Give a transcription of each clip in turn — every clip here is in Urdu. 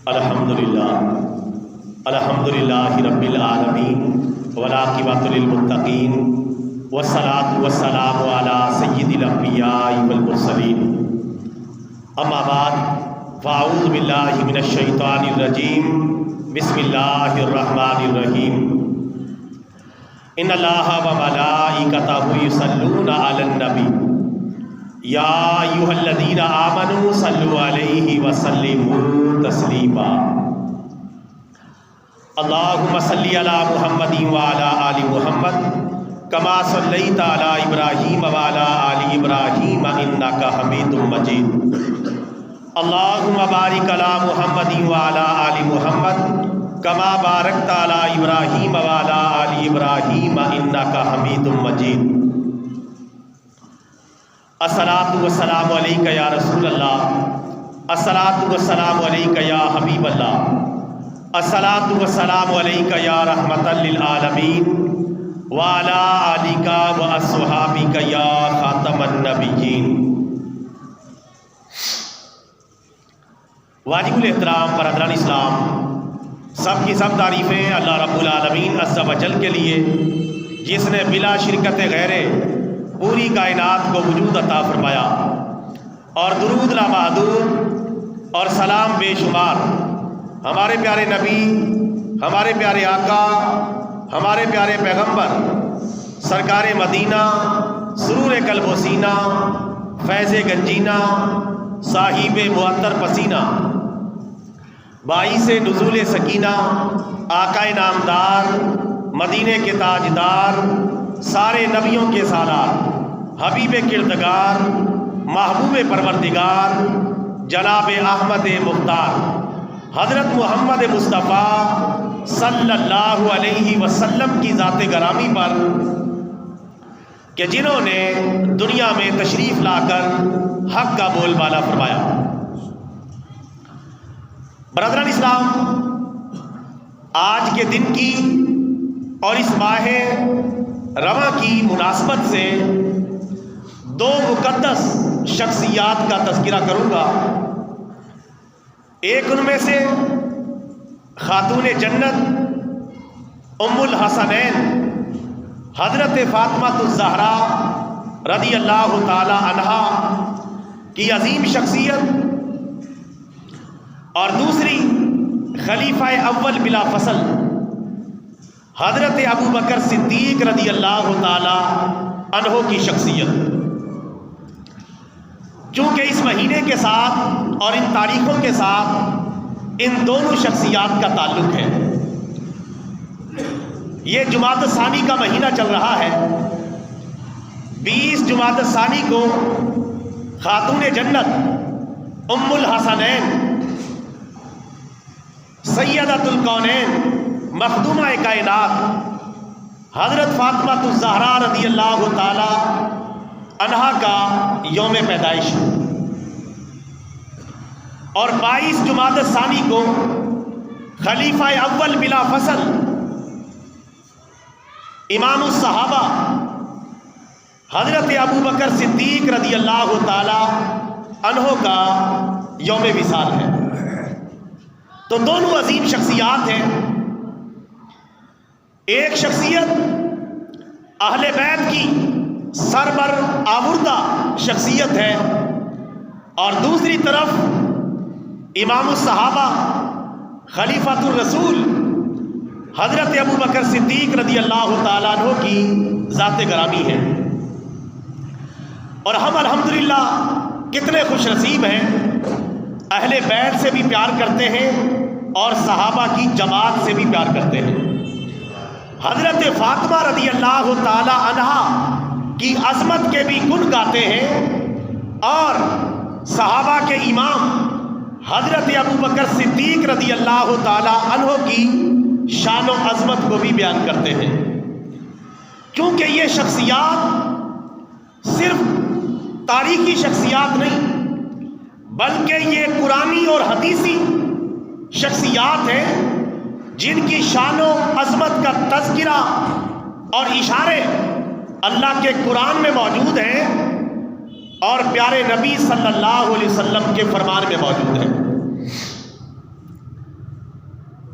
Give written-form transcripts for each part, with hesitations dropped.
الحمدللہ رب العالمین والعاقبۃ للمتقین والصلاۃ والسلام علی سید الانبیاء والمرسلین اما بعد فاعوذ باللہ من الشیطان الرجیم بسم اللہ الرحمن الرحیم ان اللہ وملائکتہ یصلون علی النبی یا ایھا الذین آمنوا صلوا علیہ وسلموا تسلیما اللہم صلی علی محمد وعلی آل محمد کما صلیت علی ابراہیم وعلی آل ابراہیم انک حمید مجید اللہم بارک علی محمد وعلی آل محمد کما بارکت علی ابراہیم وعلی آل ابراہیم انک حمید مجید الصلاۃ والسلام علیک یا رسول اللہ، الصلاۃ والسلام علیک یا حبیب اللہ، الصلاۃ والسلام علیک یا رحمۃ للعالمین وعلی آلک واصحابک یا خاتم النبیین۔ واجب الاحترام برادران اسلام، سب کی سب تعریفیں اللہ رب العالمین عز و جل کے لیے، جس نے بلا شرکت غیر پوری کائنات کو وجود عطا فرمایا، اور درود لامحدود اور سلام بے شمار ہمارے پیارے نبی، ہمارے پیارے آقا، ہمارے پیارے پیغمبر سرکار مدینہ، سرور قلب و سینہ، فیض گنجینہ، صاحب معطر پسینہ، باعث نزول سکینہ، آقا نامدار، مدینے کے تاجدار، سارے نبیوں کے سالار، حبیب کردگار، محبوب پروردگار، جناب احمد مختار، حضرت محمد مصطفیٰ صلی اللہ علیہ وسلم کی ذات گرامی پر، کہ جنہوں نے دنیا میں تشریف لا کر حق کا بول بالا فرمایا۔ برادران اسلام، آج کے دن کی اور اس ماہ رواں کی مناسبت سے دو مقدس شخصیات کا تذکرہ کروں گا۔ ایک ان میں سے خاتون جنت ام الحسنین حضرت فاطمہ الزہرا رضی اللہ تعالی عنہا کی عظیم شخصیت، اور دوسری خلیفہ اول بلا فصل حضرت ابو بکر صدیق رضی اللہ تعالی عنہ کی شخصیت۔ چونکہ اس مہینے کے ساتھ اور ان تاریخوں کے ساتھ ان دونوں شخصیات کا تعلق ہے، یہ جمادی الثانی کا مہینہ چل رہا ہے۔ 20 جمادی الثانی کو خاتون جنت ام الحسنین سیدۃ الکونین مخدومہ کائنات حضرت فاطمہ الزہرا رضی اللہ تعالی عنہا کا یوم پیدائش، اور 22 جمادی الثانی کو خلیفہ اول بلا فصل امام الصحابہ حضرت ابو بکر صدیق رضی اللہ تعالی عنہ کا یوم وصال ہے۔ تو دونوں عظیم شخصیات ہیں۔ ایک شخصیت اہل بیت کی سربر آوردہ شخصیت ہے، اور دوسری طرف امام الصحابہ خلیفۃ الرسول حضرت ابو بکر صدیق رضی اللہ تعالیٰ عنہ کی ذات گرامی ہے۔ اور ہم الحمدللہ کتنے خوش نصیب ہیں، اہل بیت سے بھی پیار کرتے ہیں اور صحابہ کی جماعت سے بھی پیار کرتے ہیں۔ حضرت فاطمہ رضی اللہ تعالی عنہا کی عظمت کے بھی گن گاتے ہیں، اور صحابہ کے امام حضرت ابو بکر صدیق رضی اللہ تعالی عنہ کی شان و عظمت کو بھی بیان کرتے ہیں۔ کیونکہ یہ شخصیات صرف تاریخی شخصیات نہیں، بلکہ یہ قرآنی اور حدیثی شخصیات ہیں، جن کی شان و عظمت کا تذکرہ اور اشارے اللہ کے قرآن میں موجود ہیں، اور پیارے نبی صلی اللہ علیہ وسلم کے فرمان میں موجود ہیں۔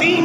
3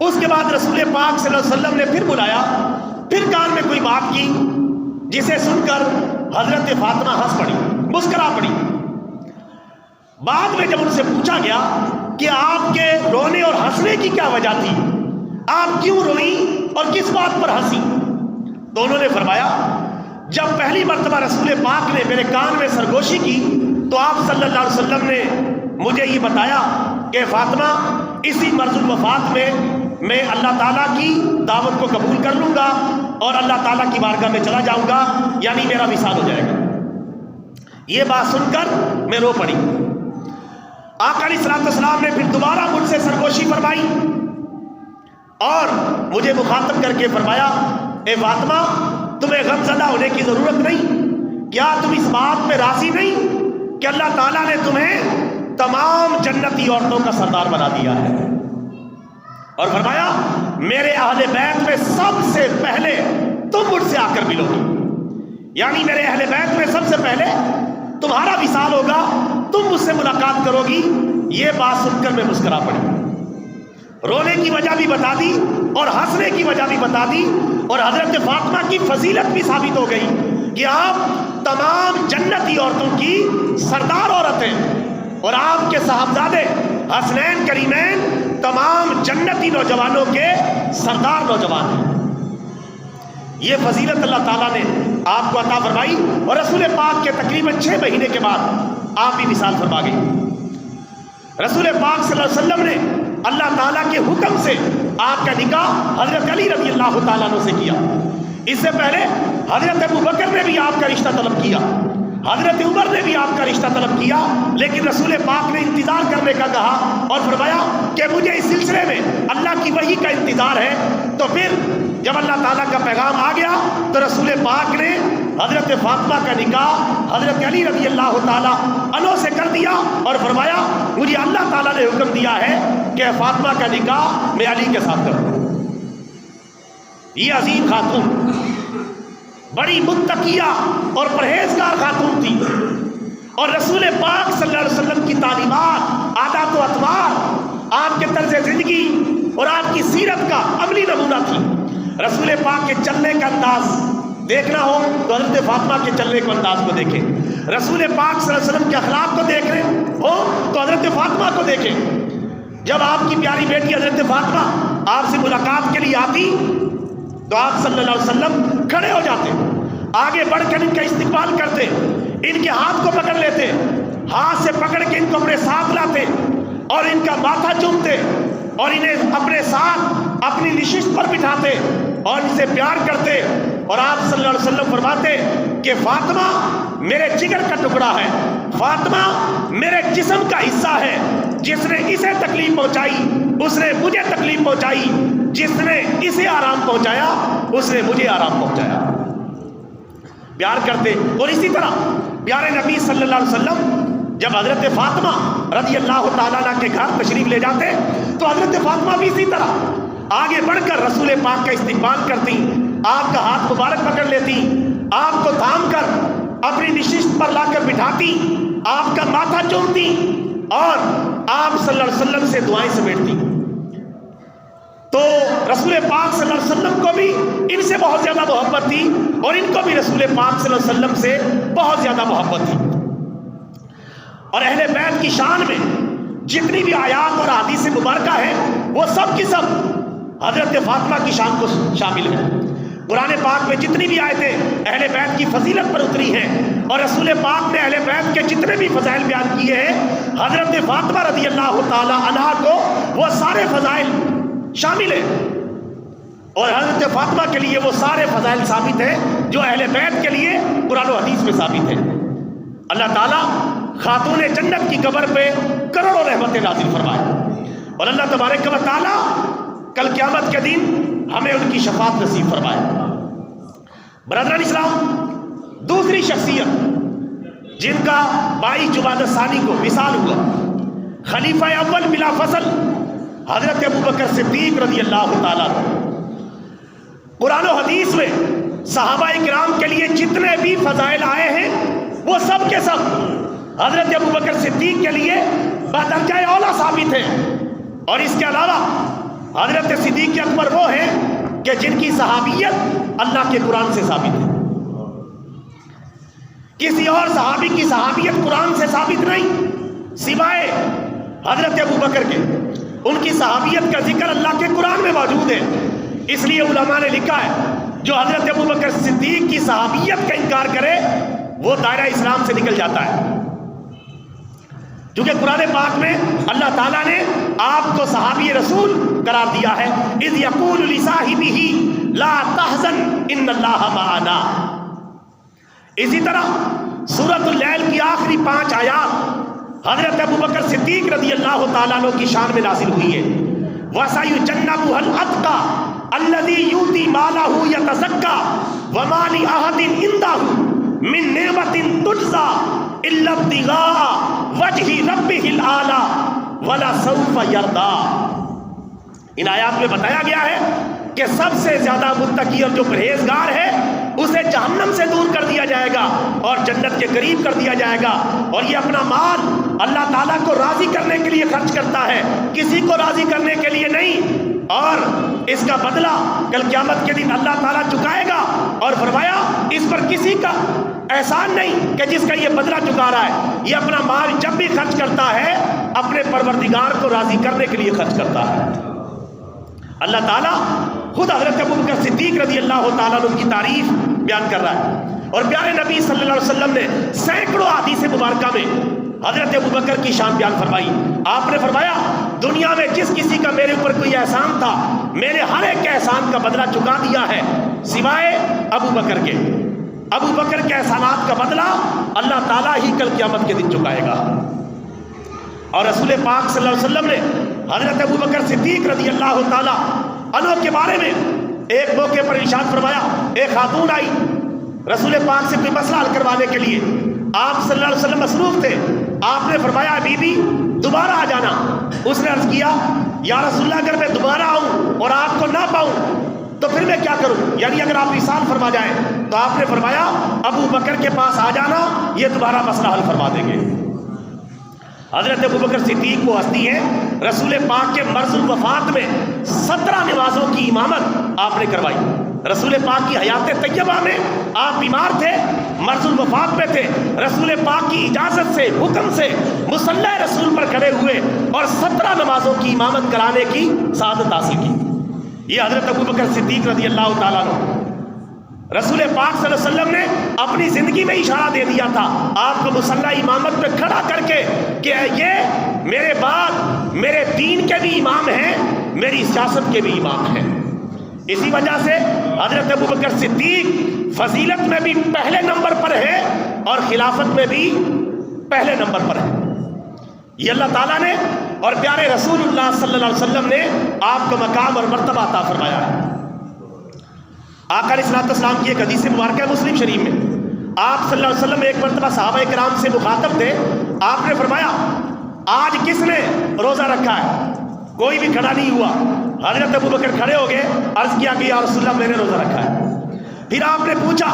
اس کے بعد رسول پاک صلی اللہ علیہ وسلم نے پھر بلایا، پھر کان میں کوئی بات کی جسے سن کر حضرت فاطمہ ہنس پڑی، مسکرا پڑی۔ بعد میں جب ان سے پوچھا گیا کہ آپ کے رونے اور ہنسنے کی کیا وجہ تھی، آپ کیوں روئی اور کس بات پر ہنسی، تو انہوں نے فرمایا جب پہلی مرتبہ رسول پاک نے میرے کان میں سرگوشی کی تو آپ صلی اللہ علیہ وسلم نے مجھے یہ بتایا کہ فاطمہ اسی مرض الوفات میں اللہ تعالیٰ کی دعوت کو قبول کر لوں گا اور اللہ تعالیٰ کی بارگاہ میں چلا جاؤں گا، یعنی میرا وصال ہو جائے گا۔ یہ بات سن کر میں رو پڑی۔ آقا علیہ الصلوۃ والسلام نے پھر دوبارہ مجھ سے سرگوشی فرمائی اور مجھے مخاطب کر کے فرمایا، اے فاطمہ تمہیں غم زدہ ہونے کی ضرورت نہیں، کیا تم اس بات پہ راضی نہیں کہ اللہ تعالیٰ نے تمہیں تمام جنتی عورتوں کا سردار بنا دیا ہے، اور فرمایا میرے اہل بیت میں سب سے پہلے تم مجھ سے آ کر ملو گی، یعنی میرے اہل بیت میں سب سے پہلے تمہارا وصال ہوگا، تم مجھ سے ملاقات کرو گی۔ یہ بات سن کر میں مسکرا پڑی، رونے کی وجہ بھی بتا دی اور ہنسنے کی وجہ بھی بتا دی، اور حضرت فاطمہ کی فضیلت بھی ثابت ہو گئی کہ آپ تمام جنتی عورتوں کی سردار عورت ہیں، اور آپ کے صاحبزادے حسنین کریمین تمام جنتی نوجوانوں کے سردار نوجوان ہیں۔ یہ فضیلت اللہ تعالیٰ نے آپ کو عطا فرمائی، اور رسول پاک کے تقریباً 6 مہینے کے بعد آپ بھی وصال فرما گئی۔ رسول پاک صلی اللہ علیہ وسلم نے اللہ تعالیٰ کے حکم سے آپ کا نکاح حضرت علی رضی اللہ تعالیٰ عنہ سے کیا۔ اس سے پہلے حضرت ابو بکر نے بھی آپ کا رشتہ طلب کیا، حضرت عمر نے بھی آپ کا رشتہ طلب کیا، لیکن رسول پاک نے انتظار کرنے کا کہا اور فرمایا کہ مجھے اس سلسلے میں اللہ کی وحی کا انتظار ہے۔ تو پھر جب اللہ تعالیٰ کا پیغام آ گیا تو رسول پاک نے حضرت فاطمہ کا نکاح حضرت علی رضی اللہ تعالیٰ عنہ سے کر دیا اور فرمایا مجھے اللہ تعالیٰ نے حکم دیا ہے کہ فاطمہ کا نکاح میں علی کے ساتھ کروں۔ یہ عظیم خاتون بڑی متقیہ اور پرہیزگار خاتون تھی، اور رسول پاک صلی اللہ علیہ وسلم کی تعلیمات، عادات و اطوار، آپ کے طرز زندگی اور آپ کی سیرت کا عملی نمونہ تھی۔ رسول پاک کے چلنے کا انداز دیکھنا ہو تو حضرت فاطمہ کے چلنے کے انداز کو دیکھیں، رسول پاک صلی اللہ علیہ وسلم کے اخلاق کو دیکھ رہے ہو تو حضرت فاطمہ کو دیکھیں۔ جب آپ کی پیاری بیٹی حضرت فاطمہ آپ سے ملاقات کے لیے آتی تو آپ صلی اللہ علیہ وسلم کھڑے ہو جاتے، آگے بڑھ کر ان کا استقبال کرتے، ان کے ہاتھ کو پکڑ لیتے، ہاتھ سے پکڑ کے ان کو اپنے ساتھ لاتے اور ان کا ماتھا چومتے اور انہیں اپنے ساتھ اپنی نشست پر بٹھاتے اور ان سے پیار کرتے، اور آپ صلی اللہ علیہ وسلم فرماتے کہ فاطمہ میرے جگر کا ٹکڑا ہے، فاطمہ میرے جسم کا حصہ ہے، جس نے اسے تکلیف پہنچائی اس نے مجھے تکلیف پہنچائی، جس نے اسے آرام پہنچایا اس نے مجھے آرام پہنچایا۔ پیار کرتے، اور اسی طرح پیارے نبی صلی اللہ علیہ وسلم جب حضرت فاطمہ رضی اللہ تعالیٰ عنہ کے گھر تشریف لے جاتے تو حضرت فاطمہ بھی اسی طرح آگے بڑھ کر رسول پاک کا استقبال کرتی، آپ کا ہاتھ مبارک پکڑ لیتی، آپ کو تھام کر اپنی نشست پر لا کر بٹھاتی، آپ کا ماتھا چومتی اور آپ صلی اللہ علیہ وسلم سے دعائیں سمیٹتی۔ تو رسول پاک صلی اللہ علیہ وسلم کو بھی ان سے بہت زیادہ محبت تھی، اور ان کو بھی رسول پاک صلی اللہ علیہ وسلم سے بہت زیادہ محبت تھی۔ اور اہل بیت کی شان میں جتنی بھی آیات اور احادیث مبارکہ ہیں وہ سب کی سب حضرت فاطمہ کی شان کو شامل ہیں۔ قرآن پاک میں جتنی بھی آیتیں اہل بیت کی فضیلت پر اتری ہیں اور رسول پاک نے اہل بیت کے جتنے بھی فضائل بیان کیے ہیں، حضرت فاطمہ رضی اللہ تعالی عنہا کو وہ سارے فضائل شامل ہیں، اور حضرت فاطمہ کے لیے وہ سارے فضائل ثابت ہیں جو اہل بیت کے لیے قرآن و حدیث میں ثابت ہیں۔ اللہ تعالیٰ خاتون جنت کی قبر پہ کروڑوں رحمتیں نازل فرمائے، اور اللہ تبارک و تعالیٰ کل قیامت کے دن ہمیں ان کی شفاعت نصیب فرمائے۔ برادران اسلام، دوسری شخصیت جن کا 22 جمادی الثانی کو وصال ہوا، خلیفہ اول بلا فصل حضرت ابوبکر صدیق رضی اللہ تعالیٰ عنہ۔ قرآن و حدیث میں صحابہ کرام کے لیے جتنے بھی فضائل آئے ہیں وہ سب کے سب حضرت ابوبکر صدیق کے لیے بدرجہ اولیٰ ثابت ہیں، اور اس کے علاوہ حضرت صدیق اکبر وہ ہیں کہ جن کی صحابیت اللہ کے قرآن سے ثابت ہے. کسی اور صحابی کی صحابیت قرآن سے ثابت نہیں سوائے حضرت ابو بکر کے. ان کی صحابیت کا ذکر اللہ کے قرآن میں موجود ہے. اس لیے علماء نے لکھا ہے جو حضرت ابو بکر صدیق کی صحابیت کا انکار کرے وہ دائرہ اسلام سے نکل جاتا ہے. کیونکہ قرآن پاک میں اللہ تعالیٰ نے آپ کو صحابی رسول قرار دیا ہے. اذ یقول لصاحبہ لا تحزن ان اللہ معنا. اسی طرح سورۃ اللیل کی آخری 5 آیات حضرت ابو بکر صدیق رضی اللہ تعالیٰ عنہ کی شان میں نازل ہوئی ہے. وَسَيُجَنَّبُهَا الْأَتْقَى الَّذِي يُؤْتِي مَالَهُ يَتَزَكَّى وَمَا لِأَحَدٍ عِندَهُ مِن نِّعْمَةٍ تُجْزَىٰ إِلَّا ابْتِغَاءَ وَجْهِ رَبِّهِ الْأَعْلَىٰ وَلَسَوْفَ يَرْضَىٰ. ان آیات میں بتایا گیا ہے کہ سب سے زیادہ متقی اور جو پرہیزگار ہے اسے جہنم سے دور کر دیا جائے گا اور جنت کے قریب کر دیا جائے گا. اور یہ اپنا مال اللہ تعالیٰ کو راضی کرنے کے لیے خرچ کرتا ہے, کسی کو راضی کرنے کے لیے نہیں. اور اس کا بدلہ کل قیامت کے دن اللہ تعالیٰ چکائے گا. اور فرمایا اس پر کسی کا احسان نہیں کہ جس کا یہ بدلہ چکا رہا ہے. یہ اپنا مال جب بھی خرچ کرتا ہے اپنے پروردگار کو راضی کرنے کے لیے خرچ کرتا ہے. اللہ تعالیٰ خود حضرت ابو بکر صدیق رضی اللہ تعالیٰ عنہ کی تعریف بیان کر رہا ہے. اور پیارے نبی صلی اللہ علیہ وسلم نے سینکڑوں احادیث مبارکہ میں حضرت ابو بکر کی شان بیان فرمائی. آپ نے فرمایا دنیا میں جس کسی کا میرے اوپر کوئی احسان تھا میں نے ہر ایک احسان کا بدلہ چکا دیا ہے سوائے ابو بکر کے. ابو بکر کے احسانات کا بدلہ اللہ تعالیٰ ہی کل قیامت کے دن چکائے گا. اور رسول پاک صلی اللہ علیہ وسلم نے حضرت ابو بکر صدیق رضی اللہ تعالیٰ عنہ کے بارے میں ایک موقع پر ارشاد فرمایا. ایک خاتون آئی رسول پاک سے کوئی مسئلہ حل کروانے کے لیے. آپ صلی اللہ علیہ وسلم مصروف تھے. آپ نے فرمایا بی بی دوبارہ آ جانا. اس نے عرض کیا یا رسول اللہ اگر میں دوبارہ آؤں اور آپ کو نہ پاؤں تو پھر میں کیا کروں, یعنی اگر آپ وصال فرما جائیں. تو آپ نے فرمایا ابو بکر کے پاس آ جانا, یہ دوبارہ مسئلہ حل فرما دیں گے. حضرت ابو بکر صدیق وہ ہستی ہیں رسول پاک کے مرض الوفات میں 17 نمازوں کی امامت آپ نے کروائی. رسول پاک کی حیات طیبہ میں آپ بیمار تھے, مرض الوفات میں تھے. رسول پاک کی اجازت سے حکم سے مصلی رسول پر کھڑے ہوئے اور 17 نمازوں کی امامت کرانے کی سعادت حاصل کی. یہ حضرت ابو بکر صدیق رضی اللہ تعالیٰ عنہ. رسول پاک صلی اللہ علیہ وسلم نے اپنی زندگی میں اشارہ دے دیا تھا آپ کو مصلی امامت پہ کھڑا کر کے کہ یہ میرے بعد میرے دین کے بھی امام ہیں, میری سیاست کے بھی امام ہیں. اسی وجہ سے حضرت ابو بکر صدیق فضیلت میں بھی پہلے نمبر پر ہے اور خلافت میں بھی پہلے نمبر پر ہے. یہ اللہ تعالیٰ نے اور پیارے رسول اللہ صلی اللہ علیہ وسلم نے آپ کو مقام اور مرتبہ عطا فرمایا ہے. آقا علیہ الصلوۃ والسلام کی ایک حدیث مبارکہ ہے مسلم شریف میں. آپ صلی اللہ علیہ وسلم ایک مرتبہ صحابہ کرام سے مخاطب تھے. آپ نے فرمایا آج کس نے روزہ رکھا ہے؟ کوئی بھی کھڑا نہیں ہوا. حضرت ابو بکر کھڑے ہو گئے, عرض کیا کہ یا رسول اللہ میں نے روزہ رکھا ہے. پھر آپ نے پوچھا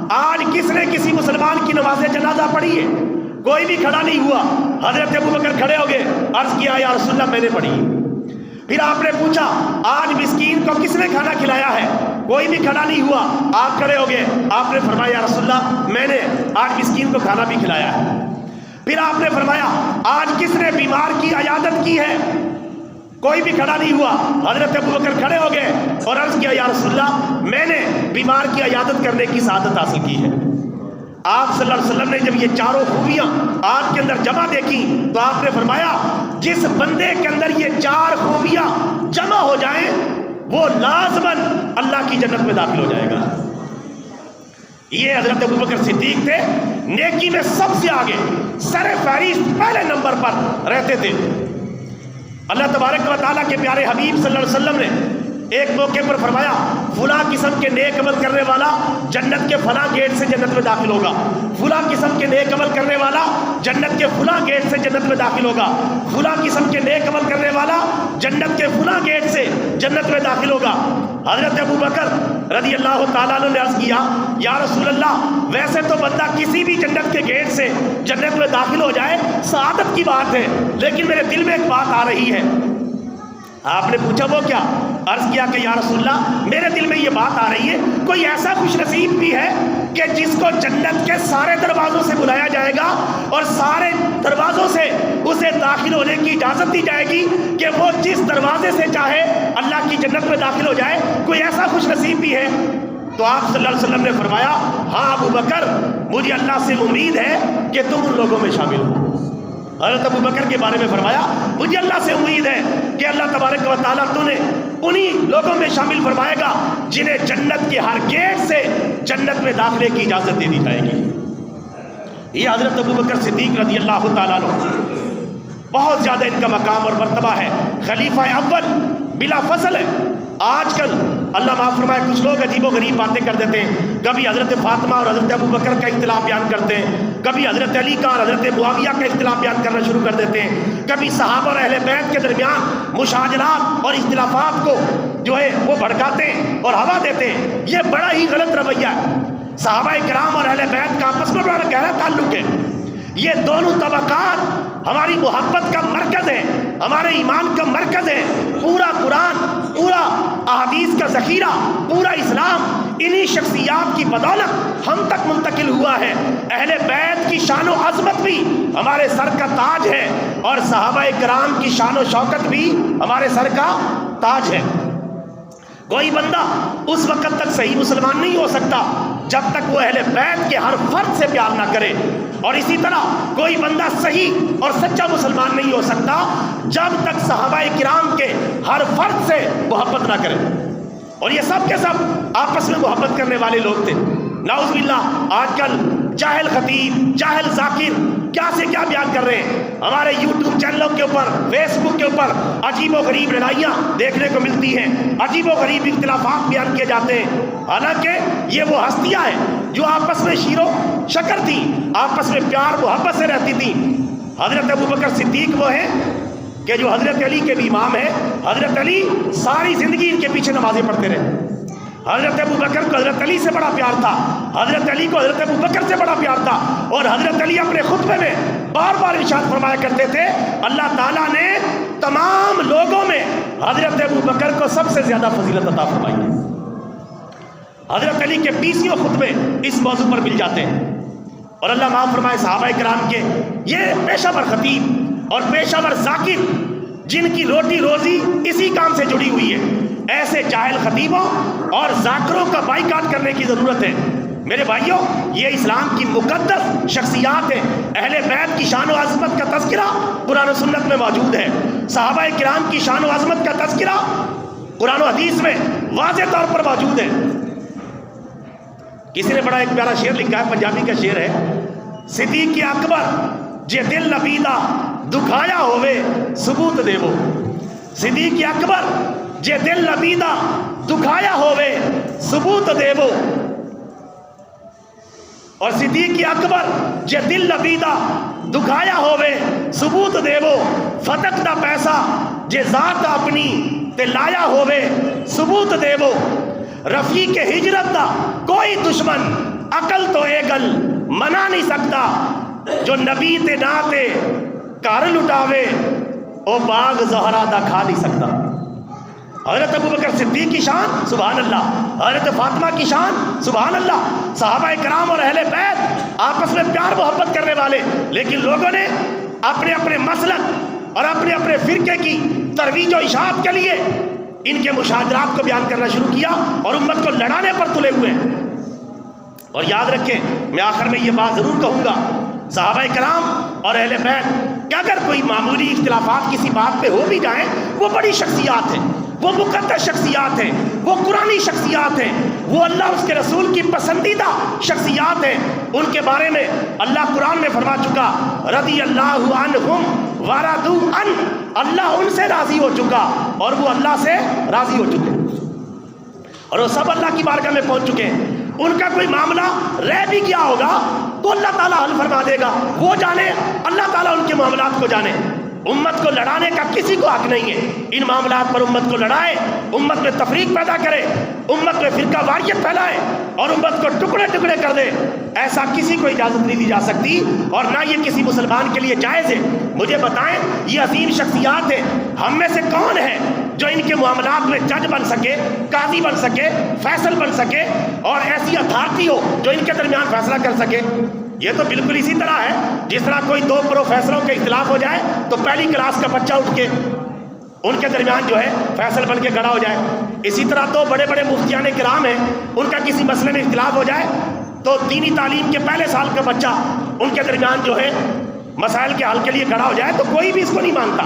آج کس نے کسی مسلمان کی نماز جنازہ پڑھی ہے؟ کوئی بھی کھڑا نہیں ہوا. حضرت ابو بکر کھڑے ہو گئے, عرض کیا یا رسول اللہ میں نے پڑھی. پھر آپ نے پوچھا آج مسکین کو کس نے کھانا کھلایا ہے؟ کوئی بھی کھڑا نہیں ہوا. آپ کھڑے ہو گئے, آپ نے فرمایا یا رسول اللہ میں نے آج مسکین کو کھانا بھی کھلایا ہے. پھر آپ نے فرمایا آج کس نے بیمار کی عیادت کی ہے؟ کوئی بھی کھڑا نہیں ہوا. حضرت ابو بکر کھڑے ہو گئے اور عرض کیا یا رسول اللہ میں نے بیمار کی عیادت کرنے کی سعادت حاصل کی ہے. آپ صلی اللہ علیہ وسلم نے جب یہ چاروں خوبیاں آپ کے اندر جمع دیکھی تو آپ نے فرمایا جس بندے کے اندر یہ 4 خوبیاں جمع ہو جائیں وہ لازماً اللہ کی جنت میں داخل ہو جائے گا. یہ حضرت ابو بکر صدیق تھے, نیکی میں سب سے آگے, سر فہرست پہلے نمبر پر رہتے تھے. اللہ تبارک و تعالیٰ کے پیارے حبیب صلی اللہ علیہ وسلم نے ایک موقع پر فرمایا فلاں قسم کے نیک عمل کرنے والا جنت کے فلاں گیٹ سے جنت میں داخل ہوگا. فلاں قسم کے نیک عمل کرنے والا جنت کے فلاں گیٹ سے جنت میں داخل ہوگا. فلاں قسم کے نیک عمل کرنے والا جنت کے فلاں گیٹ سے جنت میں داخل ہوگا. حضرت ابو بکر رضی اللہ تعالیٰ عنہ نے عرض کیا یا رسول اللہ ویسے تو بندہ کسی بھی جنت کے گیٹ سے جنت میں داخل ہو جائے سعادت کی بات ہے, لیکن میرے دل میں ایک بات آ رہی ہے. آپ نے پوچھا وہ کیا؟ عرض کیا کہ یا رسول اللہ میرے دل میں یہ بات آ رہی ہے کوئی ایسا خوش نصیب بھی ہے کہ جس کو جنت کے سارے دروازوں سے بلایا جائے گا اور سارے دروازوں سے اسے داخل ہونے کی اجازت دی جائے گی کہ وہ جس دروازے سے چاہے اللہ کی جنت میں داخل ہو جائے، کوئی ایسا خوش نصیب بھی ہے؟ تو آپ صلی اللہ علیہ وسلم نے فرمایا ہاں ابو بکر، مجھے اللہ سے امید ہے کہ تم ان لوگوں میں شامل ہو۔ حضرت ابو بکر کے بارے میں فرمایا مجھے اللہ سے امید ہے کہ اللہ تبارک و تعالیٰ تمہیں انہی لوگوں میں شامل فرمائے گا جنہیں جنت کے ہر گیٹ سے جنت میں داخلے کی اجازت دے دی جائے گی۔ یہ حضرت ابو بکر صدیق رضی اللہ تعالیٰ عنہ، بہت زیادہ ان کا مقام اور مرتبہ ہے، خلیفہ اول بلا فصل ہے۔ آج کل اللہ معاف فرمائے کچھ لوگ عجیب و غریب باتیں کر دیتے ہیں، کبھی حضرت فاطمہ اور حضرت ابو بکر کا اختلاف بیان کرتے ہیں، کبھی حضرت علی کا اور حضرت معاویہ کا اختلاف بیان کرنا شروع کر دیتے ہیں، کبھی صحابہ اور اہل بیت کے درمیان مشاجرات اور اختلافات کو جو ہے وہ بھڑکاتے ہیں اور ہوا دیتے ہیں۔ یہ بڑا ہی غلط رویہ ہے۔ صحابہ کرام اور اہل بیت کا آپس میں بڑا گہرا تعلق ہے۔ یہ دونوں طبقات ہماری محبت کا مرکز ہے، ہمارے ایمان کا مرکز ہے۔ پورا قرآن، پورا احادیث کا ذخیرہ، پورا اسلام انہی شخصیات کی بدولت ہم تک منتقل ہوا ہے۔ اہل بیت کی شان و عظمت بھی ہمارے سر کا تاج ہے اور صحابہ کرام کی شان و شوکت بھی ہمارے سر کا تاج ہے۔ کوئی بندہ اس وقت تک صحیح مسلمان نہیں ہو سکتا جب تک وہ اہل بیت کے ہر فرد سے پیار نہ کرے، اور اسی طرح کوئی بندہ صحیح اور سچا مسلمان نہیں ہو سکتا جب تک صحابہ کرام کے ہر فرد سے محبت نہ کرے۔ اور یہ سب کے سب آپس میں محبت کرنے والے لوگ تھے۔ نعوذ باللہ آج کل جاہل خطیب، جاہل ذاکر کیا سے کیا بیان کر رہے ہیں۔ ہمارے یوٹیوب چینلوں کے اوپر، فیس بک کے اوپر عجیب و غریب لڑائیاں دیکھنے کو ملتی ہیں، عجیب و غریب اختلافات بیان کیے جاتے ہیں، حالانکہ یہ وہ ہستیاں ہیں جو آپس میں شیر و شکر تھی، آپس میں پیار محبت سے رہتی تھی۔ حضرت ابو بکر صدیق وہ ہیں کہ جو حضرت علی کے بھی امام ہیں۔ حضرت علی ساری زندگی ان کے پیچھے نمازیں پڑھتے رہے۔ حضرت ابو بکر کو حضرت علی سے بڑا پیار تھا، حضرت علی کو حضرت ابو بکر سے بڑا پیار تھا، اور حضرت علی اپنے خطبے میں بار بار ارشاد فرمایا کرتے تھے اللہ تعالیٰ نے تمام لوگوں میں حضرت ابو بکر کو سب سے زیادہ فضیلت عطا فرمائی ہے۔ حضرت علی کے 20 خطبے اس موضوع پر مل جاتے ہیں۔ اور اللہ معاف فرمائے صحابہ کرام کے یہ پیشہ ور خطیب اور پیشہ ور ذاکر جن کی روٹی روزی اسی کام سے جڑی ہوئی ہے، ایسے جاہل خطیبوں اور ذاکروں کا بائیکاٹ کرنے کی ضرورت ہے۔ میرے بھائیوں، یہ اسلام کی مقدس شخصیات ہیں۔ اہل بیت کی شان و عظمت کا تذکرہ قرآن و سنت میں موجود ہے۔ صحابہ کرام کی شان و عظمت کا تذکرہ قرآن و حدیث میں واضح طور پر موجود ہے۔ کسی نے بڑا ایک پیارا شعر لکھا ہے، پنجابی کا شعر ہے، صدیق اکبر جے دل نبیدا دکھایا ہوئے ثبوت دیو۔ صدیق اکبر جے دل نبیدا دکھایا ہوئے ثبوت دیو، اور صدیق اکبر جے دل نبیدا دکھایا ہوئے ثبوت دیو، فتق دا پیسہ جے ذات اپنی تے لایا ہوئے ثبوت دیو، رفیق ہجرت دا کوئی دشمن عقل تو اے گل منا نہیں سکتا، جو نبی تے نا تے گھر لٹاوے او باغ زہرا دا کھا نہیں سکتا۔ حضرت ابو بکر صدیق کی شان سبحان اللہ، حضرت فاطمہ کی شان سبحان اللہ، صحابہ کرام اور اہل بیت آپس میں پیار محبت کرنے والے، لیکن لوگوں نے اپنے اپنے مسلک اور اپنے اپنے فرقے کی ترویج و اشاعت کے لیے ان کے مشاجرات کو بیان کرنا شروع کیا اور امت کو لڑانے پر تلے ہوئے ہیں۔ اور یاد رکھیں، میں آخر میں یہ بات ضرور کہوں گا، صحابہ کرام اور اہل بیت کہ اگر کوئی معمولی اختلافات کسی بات پہ ہو بھی جائیں، وہ بڑی شخصیات ہیں، وہ مقدس شخصیات ہیں، وہ قرآنی شخصیات ہیں، وہ اللہ اس کے رسول کی پسندیدہ شخصیات ہیں۔ ان کے بارے میں اللہ قرآن میں فرما چکا رضی اللہ عنہم ورضوا عنہ، اللہ ان سے راضی ہو چکا اور وہ اللہ سے راضی ہو چکے، اور وہ سب اللہ کی بارگاہ میں پہنچ چکے ہیں۔ ان کا کوئی معاملہ رہ بھی کیا ہوگا تو اللہ تعالیٰ حل فرما دے گا، وہ جانے، اللہ تعالیٰ ان کے معاملات کو جانے۔ امت کو لڑانے کا کسی کو حق نہیں ہے۔ ان معاملات پر امت کو لڑائے، امت میں تفریق پیدا کرے، امت میں فرقہ واریت پھیلائے اور امت کو ٹکڑے ٹکڑے کر دے، ایسا کسی کو اجازت نہیں دی جا سکتی، اور نہ یہ کسی مسلمان کے لیے جائز ہے۔ مجھے بتائیں، یہ عظیم شخصیات ہیں، ہم میں سے کون ہے جو ان کے معاملات میں جج بن سکے، قاضی بن سکے، فیصل بن سکے، اور ایسی اتھارٹی ہو جو ان کے درمیان فیصلہ کر سکے۔ یہ تو بالکل اسی طرح ہے جس طرح کوئی دو پروفیسروں کے اختلاف ہو جائے تو پہلی کلاس کا بچہ اٹھ کے ان کے درمیان جو ہے فیصل بن کے کھڑا ہو جائے۔ اسی طرح تو بڑے بڑے مفتیان کرام ہیں، ان کا کسی مسئلے میں اختلاف ہو جائے تو دینی تعلیم کے پہلے سال کا بچہ ان کے درمیان جو ہے مسائل کے حل کے لیے کھڑا ہو جائے تو کوئی بھی اس کو نہیں مانتا،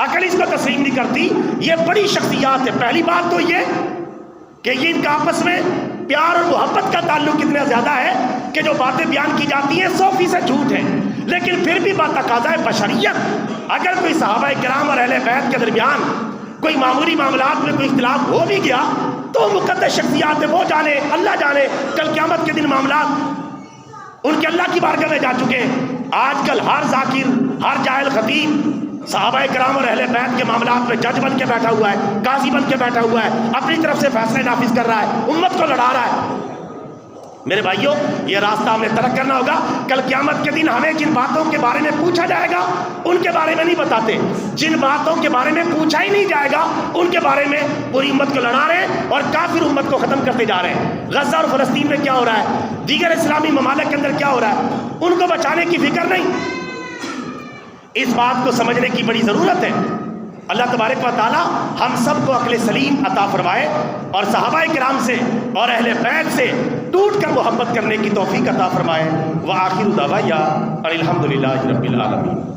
عقل اس کو تسلیم نہیں کرتی۔ یہ بڑی شخصیات ہے۔ پہلی بات تو یہ کہ یہ ان کا آپس میں پیار اور محبت کا تعلق اتنا زیادہ ہے کہ جو باتیں بیان کی جاتی ہیں 100% جھوٹ ہے، لیکن پھر بھی بات تقاضا ہے بشریت۔ اگر کوئی صحابہ کرام اور اہل بیت کے درمیان کوئی معمولی معاملات میں کوئی اختلاف ہو بھی گیا تو مقدس شخصیات ہے، وہ جانے، اللہ جانے کل قیامت کے دن معاملات ان کے اللہ کی بارگاہ میں جا چکے ہیں۔ آج کل ہر ذاکر، ہر جاہل خطیب صحابہ کرام اور اہل بیت کے معاملات میں جج بن کے بیٹھا ہوا ہے، قاضی بن کے بیٹھا ہوا ہے، اپنی طرف سے فیصلے نافذ کر رہا ہے، امت کو لڑا رہا ہے۔ میرے بھائیوں، یہ راستہ ہمیں ترک کرنا ہوگا۔ کل قیامت کے دن ہمیں جن باتوں کے بارے میں پوچھا جائے گا ان کے بارے میں نہیں بتاتے، جن باتوں کے بارے میں پوچھا ہی نہیں جائے گا ان کے بارے میں پوری امت کو لڑا رہے ہیں اور کافر امت کو ختم کرتے جا رہے ہیں۔ غزہ اور فلسطین میں کیا ہو رہا ہے، دیگر اسلامی ممالک کے اندر کیا ہو رہا ہے، ان کو بچانے کی فکر نہیں۔ اس بات کو سمجھنے کی بڑی ضرورت ہے۔ اللہ تبارک و تعالی ہم سب کو عقل سلیم عطا فرمائے اور صحابہ کرام سے اور اہل بیت سے ٹوٹ کر محبت کرنے کی توفیق عطا فرمائے۔ وآخر دعوانا الحمدللہ رب العالمین۔